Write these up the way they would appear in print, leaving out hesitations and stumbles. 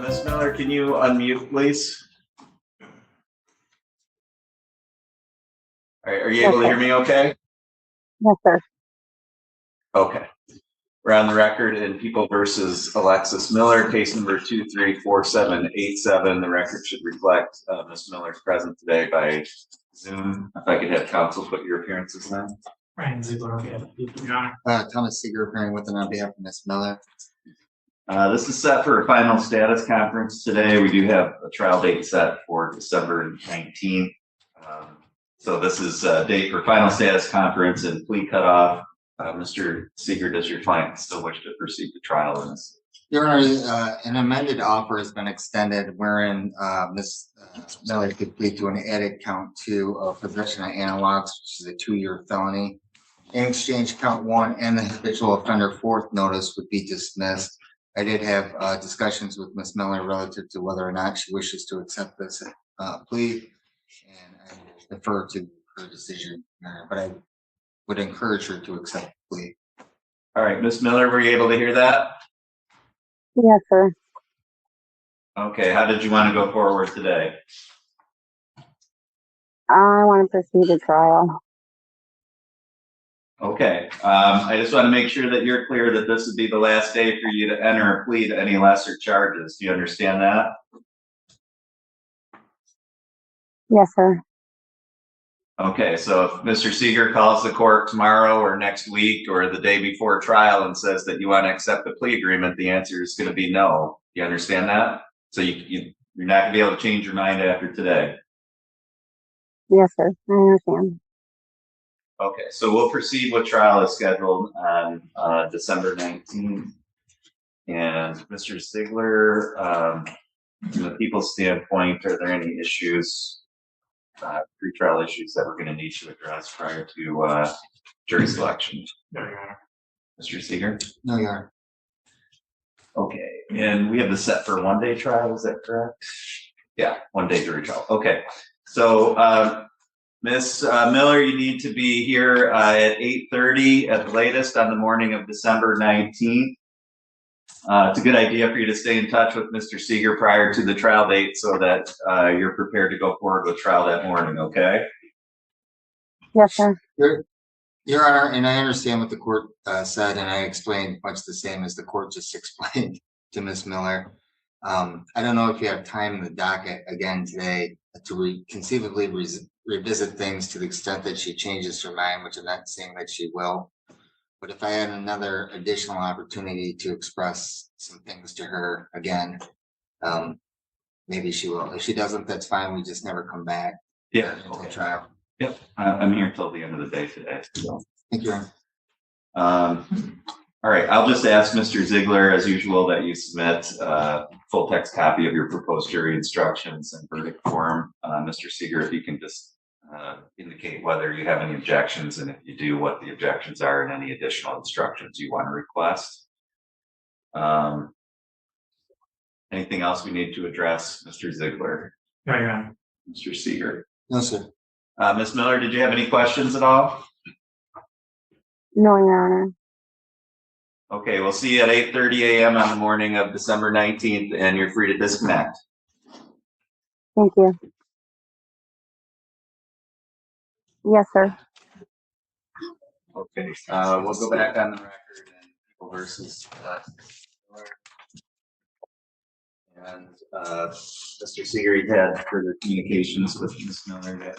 Ms. Miller, can you unmute, please? All right, are you able to hear me okay? Yes, sir. Okay. We're on the record in People versus Alexis Miller, case number 234787. The record should reflect Ms. Miller's present today by Zoom. If I could have counsel put your appearances in. Ryan Ziegler, okay. Your Honor. Thomas Seeger appearing with and on behalf of Ms. Miller. This is set for a final status conference today. We do have a trial date set for December 19th. So this is a date for final status conference and plea cutoff. Mr. Seeger, does your client still wish to proceed to trial in this? Your Honor, an amended offer has been extended wherein Ms. Miller could plead to an added count 2 of possession of analogs, which is a 2-year felony. In exchange, count 1 and the habitual offender 4th notice would be dismissed. I did have discussions with Ms. Miller relative to whether or not she wishes to accept this plea, and I will defer to her decision, but I would encourage her to accept the plea. All right, Ms. Miller, were you able to hear that? Yes, sir. Okay, how did you want to go forward today? I want to proceed to trial. Okay, I just want to make sure that you're clear that this would be the last day for you to enter a plea to any lesser charges. Do you understand that? Yes, sir. Okay, so if Mr. Seeger calls the court tomorrow or next week or the day before trial and says that you want to accept the plea agreement, the answer is going to be no. You understand that? So you're not going to be able to change your mind after today. Yes, sir. I understand. Okay, so we'll proceed with trial as scheduled on December 19th. And Mr. Ziegler, from the people's standpoint, are there any issues, pre-trial issues that we're going to need to address prior to jury selection? No, Your Honor. Mr. Seeger? No, Your Honor. Okay, and we have the set for 1-day trial, is that correct? Yeah, 1-day jury trial. Okay, so Ms. Miller, you need to be here at 8:30 at the latest on the morning of December 19th. It's a good idea for you to stay in touch with Mr. Seeger prior to the trial date so that you're prepared to go forward with trial that morning, okay? Yes, sir. Your Honor, and I understand what the court said, and I explained much the same as the court just explained to Ms. Miller. I don't know if you have time in the docket again today to conceivably revisit things to the extent that she changes her mind, which I'm not saying that she will. But if I had another additional opportunity to express some things to her again, maybe she will. If she doesn't, that's fine. We just never come back. Yeah. Until trial. Yep, I'm here till the end of the day today. So. Thank you, Your Honor. All right, I'll just ask Mr. Ziegler, as usual, that you submit a full text copy of your proposed jury instructions and verdict form. Mr. Seeger, if you can just indicate whether you have any objections, and if you do, what the objections are and any additional instructions you want to request. Anything else we need to address, Mr. Ziegler? No, Your Honor. Mr. Seeger? No, sir. Ms. Miller, did you have any questions at all? No, Your Honor. Okay, we'll see you at 8:30 a.m. on the morning of December 19th, and you're free to disconnect. Thank you. Yes, sir. Okay, we'll go back on the record and People versus and Mr. Seeger, you had further communications with Ms. Miller.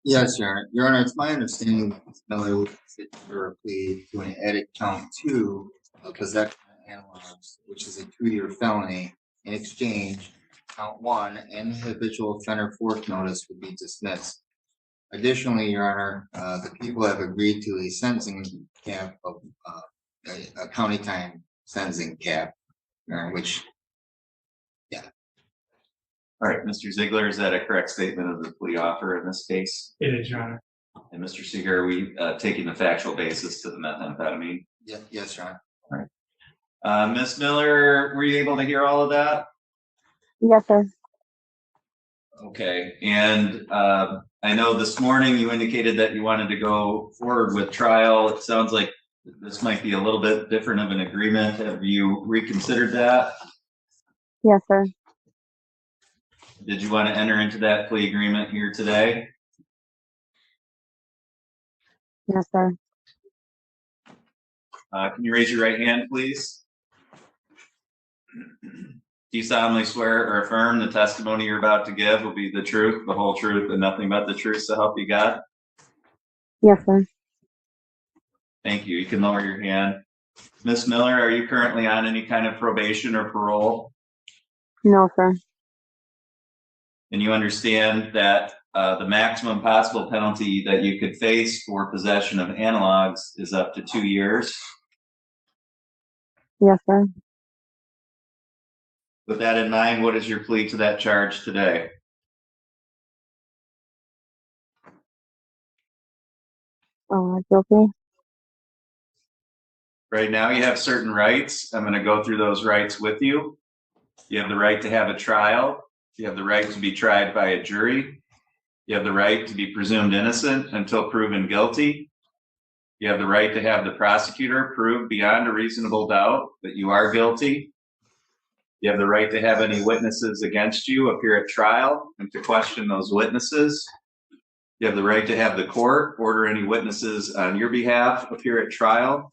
Yes, Your Honor. Your Honor, it's my understanding that Ms. Miller would sit for a plea to an edit count 2 of possession of analogs, which is a 2-year felony. In exchange, count 1 and the habitual offender 4th notice would be dismissed. Additionally, Your Honor, the people have agreed to a sentencing cap of a county time sentencing cap, which, yeah. All right, Mr. Ziegler, is that a correct statement of the plea offer in this case? It is, Your Honor. And Mr. Seeger, are we taking the factual basis to the methamphetamine? Yeah, yes, Your Honor. All right. Ms. Miller, were you able to hear all of that? Yes, sir. Okay, and I know this morning you indicated that you wanted to go forward with trial. It sounds like this might be a little bit different of an agreement. Have you reconsidered that? Yes, sir. Did you want to enter into that plea agreement here today? Yes, sir. Can you raise your right hand, please? Do you solemnly swear or affirm the testimony you're about to give will be the truth, the whole truth, and nothing but the truth, so help you God? Yes, sir. Thank you. You can lower your hand. Ms. Miller, are you currently on any kind of probation or parole? No, sir. And you understand that the maximum possible penalty that you could face for possession of analogs is up to 2 years? Yes, sir. With that in mind, what is your plea to that charge today? Guilty. Right now, you have certain rights. I'm going to go through those rights with you. You have the right to have a trial. You have the right to be tried by a jury. You have the right to be presumed innocent until proven guilty. You have the right to have the prosecutor prove beyond a reasonable doubt that you are guilty. You have the right to have any witnesses against you appear at trial and to question those witnesses. You have the right to have the court order any witnesses on your behalf appear at trial.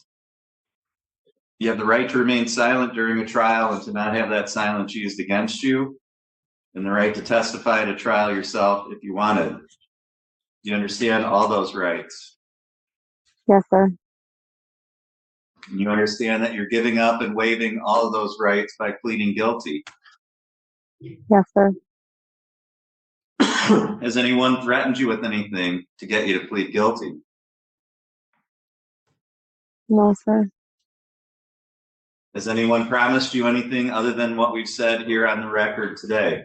You have the right to remain silent during a trial and to not have that silence used against you, and the right to testify at a trial yourself if you wanted. Do you understand all those rights? Yes, sir. And you understand that you're giving up and waiving all of those rights by pleading guilty. Yes, sir. Has anyone threatened you with anything to get you to plead guilty? No, sir. Has anyone promised you anything other than what we've said here on the record today?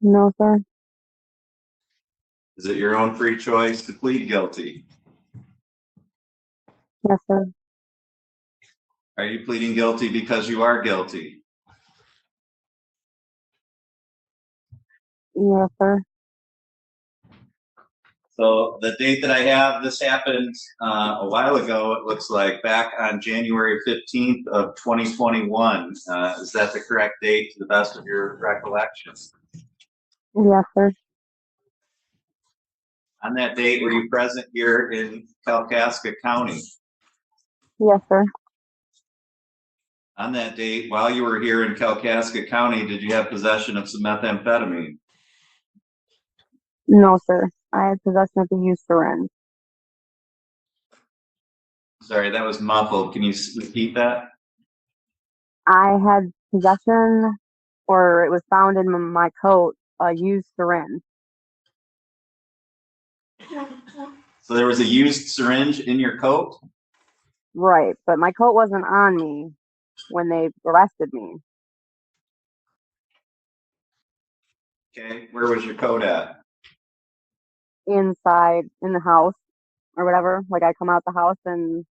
No, sir. Is it your own free choice to plead guilty? Yes, sir. Are you pleading guilty because you are guilty? Yes, sir. So the date that I have, this happened a while ago, it looks like, back on January 15th of 2021. Is that the correct date to the best of your recollection? Yes, sir. On that date, were you present here in Kalkaska County? Yes, sir. On that date, while you were here in Kalkaska County, did you have possession of some methamphetamine? No, sir. I had possession of the used syringe. Sorry, that was muffled. Can you repeat that? I had possession, or it was found in my coat, a used syringe. So there was a used syringe in your coat? Right, but my coat wasn't on me when they arrested me. Okay, where was your coat at? Inside in the house or whatever. Like I come out the house and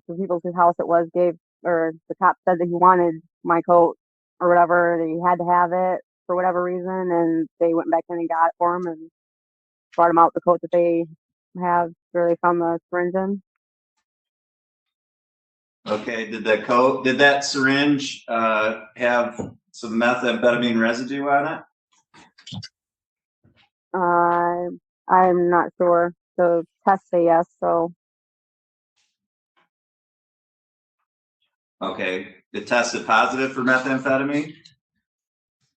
the people whose house it was gave, or the cop said that he wanted my coat or whatever, that he had to have it for whatever reason, and they went back in and got it for him and brought him out the coat that they have where they found the syringe in. Okay, did that syringe have some methamphetamine residue on it? I'm not sure. The tests say yes, so Okay, it tested positive for methamphetamine?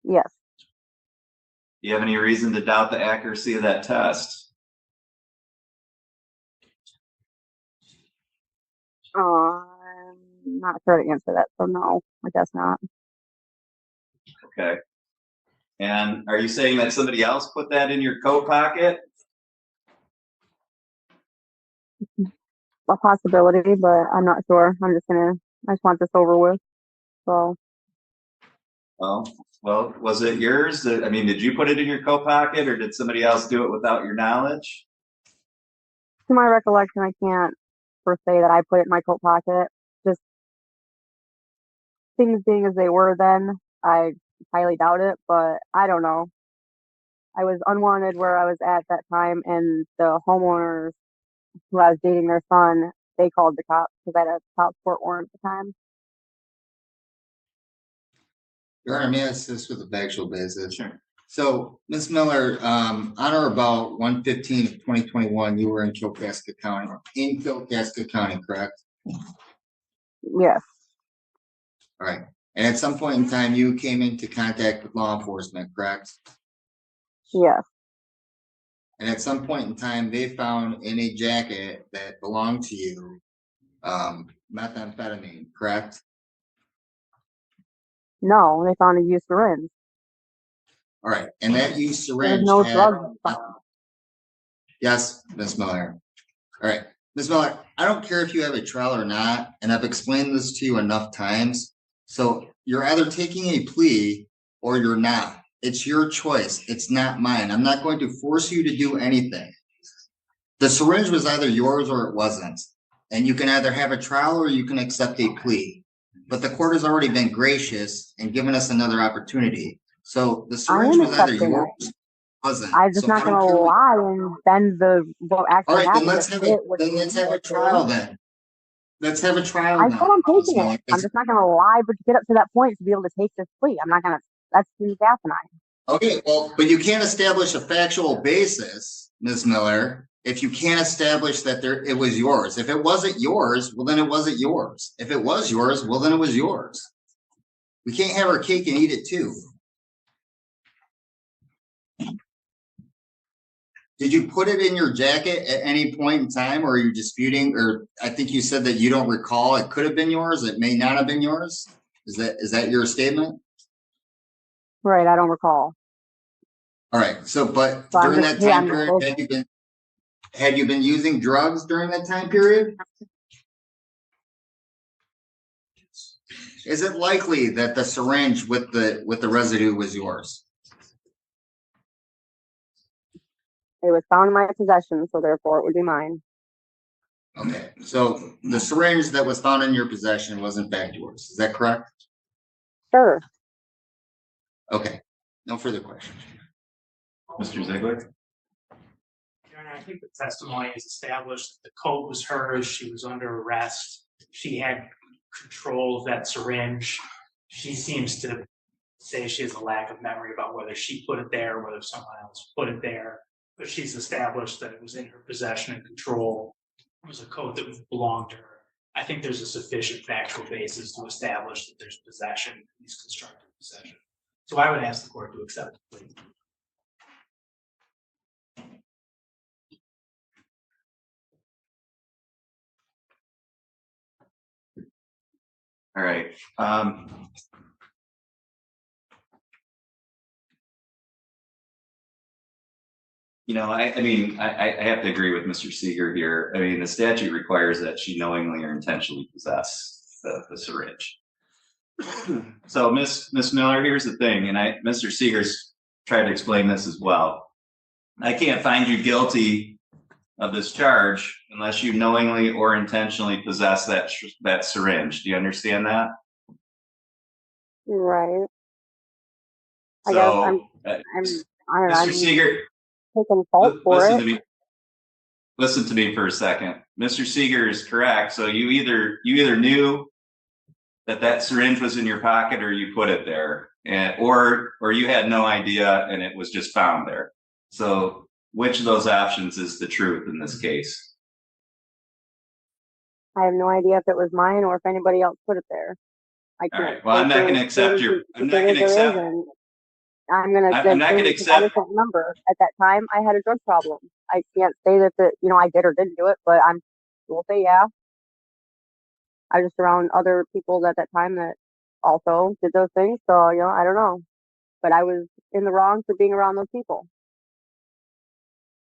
yes. Do you have any reason to doubt the accuracy of that test? I'm not sure to answer that, so no, I guess not. Okay. And are you saying that somebody else put that in your coat pocket? A possibility, but I'm not sure. I just want this over with. So, Well, was it yours? I mean, did you put it in your coat pocket or did somebody else do it without your knowledge? to my recollection, I can't per se that I put it in my coat pocket. Just things being as they were then, I highly doubt it, but I don't know. I was unwanted where I was at that time, and the homeowners who I was dating their son, they called the cops because I had a child support warrant at the time. Your Honor, may I assist with the factual basis? Sure. So, Ms. Miller, on or about 1/15/2021, you were in Kilkasket County, correct? Yes. All right. And at some point in time, you came into contact with law enforcement, correct? Yes. And at some point in time, they found in a jacket that belonged to you, methamphetamine, correct? No, they found a used syringe. All right. And that used There's syringe no had. drugs found. Yes, Ms. Miller. All right, Ms. Miller, I don't care if you have a trial or not, and I've explained this to you enough times. So you're either taking a plea or you're not. It's your choice. It's not mine. I'm not going to force you to do anything. The syringe was either yours or it wasn't. And you can either have a trial or you can accept a plea. But the court has already been gracious and given us another opportunity. So the syringe was either accepting yours, wasn't. I'm just So I not don't gonna care what- lie and bend what All actually right, then happened. let's have a trial then. Let's have a trial I then. told I'm Ms. taking Miller, it. I'm just not gonna lie, but to get up to that point to be able to take this plea, I'm not gonna. That's too asinine. Okay, well, but you can't establish a factual basis, Ms. Miller, if you can't establish that it was yours. If it wasn't yours, well, then it wasn't yours. If it was yours, well, then it was yours. We can't have our cake and eat it too. Did you put it in your jacket at any point in time, or are you disputing, or I think you said that you don't recall, it could have been yours, it may not have been yours? Is that your statement? Right, I don't recall. All right, so, but So I'm during just- that yeah, time I'm period, had you been using drugs during that time period? Is it likely that the syringe with the residue was yours? It was found in my possession, so therefore it would be mine. Okay, so the syringe that was found in your possession was in fact yours, is that correct? Sure. Okay, no further questions. Mr. Ziegler? Your Honor, I think the testimony is established, the coat was hers, she was under arrest, she had control of that syringe. She seems to say she has a lack of memory about whether she put it there, whether someone else put it there. But she's established that it was in her possession and control. It was a coat that belonged to her. I think there's a sufficient factual basis to establish that there's possession, at least constructive possession. So I would ask the court to accept the plea. All right. I mean, I have to agree with Mr. Seeger here. I mean, the statute requires that she knowingly or intentionally possess the syringe. So, Miss Miller, here's the thing, and Mr. Seeger's tried to explain this as well. I can't find you guilty of this charge unless you knowingly or intentionally possess that syringe. Do you understand that? Right. I So, guess I don't know. Mr. Seeger, Taking fault for listen it. to me. Listen to me for a second. Mr. Seeger is correct. So you either knew that syringe was in your pocket or you put it there, or you had no idea and it was just found there. So which of those options is the truth in this case? I have no idea if it was mine or if anybody else put it there. I All can't. right. Well, I'm not going to accept your. I'm not going to accept. I'm gonna. I'm not going to accept. I can't remember. At that time, I had a drug problem. I can't say that I did or didn't do it, but will say yeah. I was just around other people at that time that also did those things, so I don't know. But I was in the wrong for being around those people.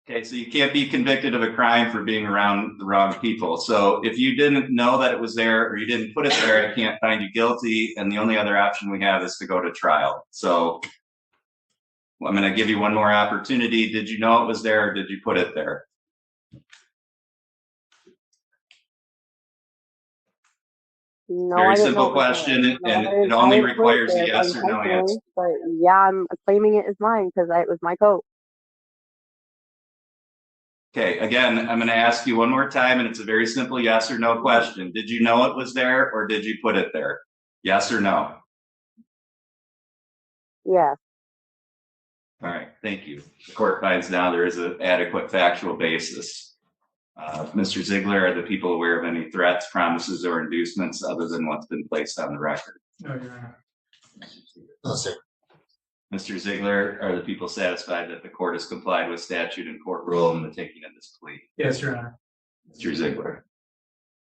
Okay, so you can't be convicted of a crime for being around the wrong people. So if you didn't know that it was there or you didn't put it there, I can't find you guilty. And the only other option we have is to go to trial. So I'm going to give you one more opportunity. Did you know it was there or did you put it there? No, Very I didn't simple know it was question, there. and No, it only I didn't put it requires a there yes or no intentionally, answer. But yeah, I'm claiming it as mine because it was my coat. Okay, again, I'm going to ask you one more time, and it's a very simple yes or no question. Did you know it was there or did you put it there? Yes or no? Yes. All right, thank you. The court finds now there is an adequate factual basis. Mr. Ziegler, are the people aware of any threats, promises, or inducements other than what's been placed on the record? No, Your Honor. No, sir. Mr. Ziegler, are the people satisfied that the court has complied with statute and court rule in the taking of this plea? Yes, Your Honor. Mr. Ziegler,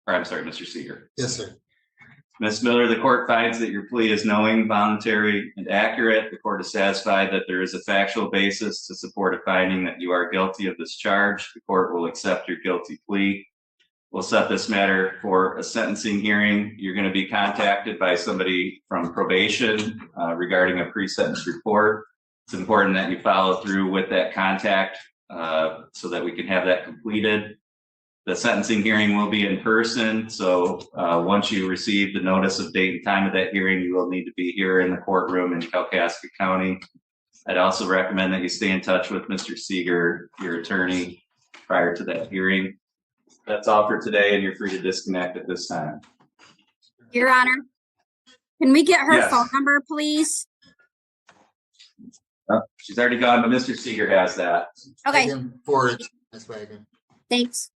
or I'm sorry, Mr. Seeger. Yes, sir. Ms. Miller, the court finds that your plea is knowing, voluntary, and accurate. The court is satisfied that there is a factual basis to support a finding that you are guilty of this charge. The court will accept your guilty plea. We'll set this matter for a sentencing hearing. You're going to be contacted by somebody from probation regarding a pre-sentence report. It's important that you follow through with that contact so that we can have that completed. The sentencing hearing will be in person, so once you receive the notice of date and time of that hearing, you will need to be here in the courtroom in Kalkaska County. I'd also recommend that you stay in touch with Mr. Seeger, your attorney, prior to that hearing. That's all for today, and you're free to disconnect at this time. Your Honor, can we get her Yes. phone number, please? She's already gone, but Mr. Seeger has that. Okay, Forward it, Ms. Wagner. thanks.